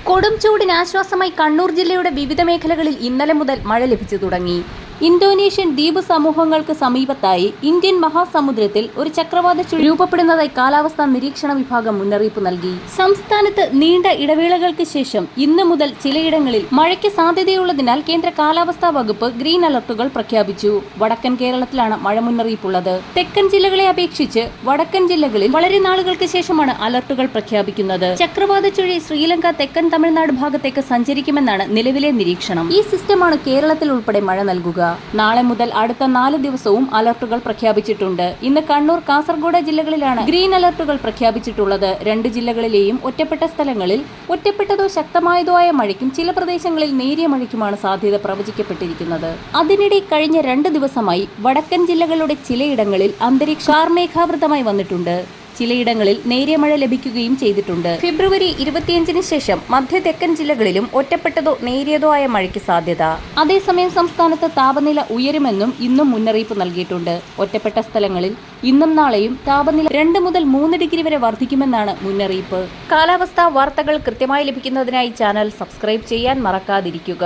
കൊടും ചൂടിന് ആശ്വാസമായി കണ്ണൂർ ജില്ലയുടെ വിവിധ മേഖലകളിൽ ഇന്നലെ മുതൽ മഴ ലഭിച്ചു തുടങ്ങി. ഇന്തോനേഷ്യൻ ദ്വീപ് സമൂഹങ്ങൾക്ക് സമീപത്തായി ഇന്ത്യൻ മഹാസമുദ്രത്തിൽ ഒരു ചക്രവാത ചുഴി രൂപപ്പെടുന്നതായി കാലാവസ്ഥാ നിരീക്ഷണ വിഭാഗം മുന്നറിയിപ്പ് നൽകി. സംസ്ഥാനത്ത് നീണ്ട ഇടവേളകൾക്ക് ശേഷം ഇന്ന് മുതൽ ചിലയിടങ്ങളിൽ മഴയ്ക്ക് സാധ്യതയുള്ളതിനാൽ കേന്ദ്ര കാലാവസ്ഥാ വകുപ്പ് ഗ്രീൻ അലർട്ടുകൾ പ്രഖ്യാപിച്ചു. വടക്കൻ കേരളത്തിലാണ് മഴ മുന്നറിയിപ്പുള്ളത്. തെക്കൻ ജില്ലകളെ അപേക്ഷിച്ച് വടക്കൻ ജില്ലകളിൽ വളരെ നാളുകൾക്ക് ശേഷമാണ് അലർട്ടുകൾ പ്രഖ്യാപിക്കുന്നത്. ചക്രവാത ചുഴി ശ്രീലങ്ക, തെക്കൻ തമിഴ്നാട് ഭാഗത്തേക്ക് സഞ്ചരിക്കുമെന്നാണ് നിലവിലെ നിരീക്ഷണം. ഈ സിസ്റ്റമാണ് കേരളത്തിൽ ഉൾപ്പെടെ മഴ നൽകുക. നാളെ മുതൽ അടുത്ത 4 ദിവസവും അലർട്ടുകൾ പ്രഖ്യാപിച്ചിട്ടുണ്ട്. ഇന്ന് കണ്ണൂർ, കാസർഗോഡ് ജില്ലകളിലാണ് ഗ്രീൻ അലർട്ടുകൾ പ്രഖ്യാപിച്ചിട്ടുള്ളത്. 2 ജില്ലകളിലെയും ഒറ്റപ്പെട്ട സ്ഥലങ്ങളിൽ ഒറ്റപ്പെട്ടതോ ശക്തമായതോ ആയ മഴയ്ക്കും ചില പ്രദേശങ്ങളിൽ നേരിയ മഴയ്ക്കുമാണ് സാധ്യത പ്രവചിക്കപ്പെട്ടിരിക്കുന്നത്. അതിനിടെ കഴിഞ്ഞ 2 ദിവസമായി വടക്കൻ ജില്ലകളുടെ ചിലയിടങ്ങളിൽ അന്തരീക്ഷം കാർമേഘാവൃതമായി വന്നിട്ടുണ്ട്. ചിലയിടങ്ങളിൽ നേരിയ മഴ ലഭിക്കുകയും ചെയ്തിട്ടുണ്ട്. ഫെബ്രുവരി 25-ന് ശേഷം മധ്യ തെക്കൻ ജില്ലകളിലും ഒറ്റപ്പെട്ടതോ നേരിയതോ ആയ മഴയ്ക്ക് സാധ്യത. അതേസമയം സംസ്ഥാനത്ത് താപനില ഉയരുമെന്നും ഇന്നും മുന്നറിയിപ്പ് നൽകിയിട്ടുണ്ട്. ഒറ്റപ്പെട്ട സ്ഥലങ്ങളിൽ ഇന്നും നാളെയും താപനില 2 മുതൽ 3 ഡിഗ്രി വരെ വർദ്ധിക്കുമെന്നാണ് മുന്നറിയിപ്പ്. കാലാവസ്ഥാ വാർത്തകൾ കൃത്യമായി ലഭിക്കുന്നതിനായി ചാനൽ സബ്സ്ക്രൈബ് ചെയ്യാൻ മറക്കാതിരിക്കുക.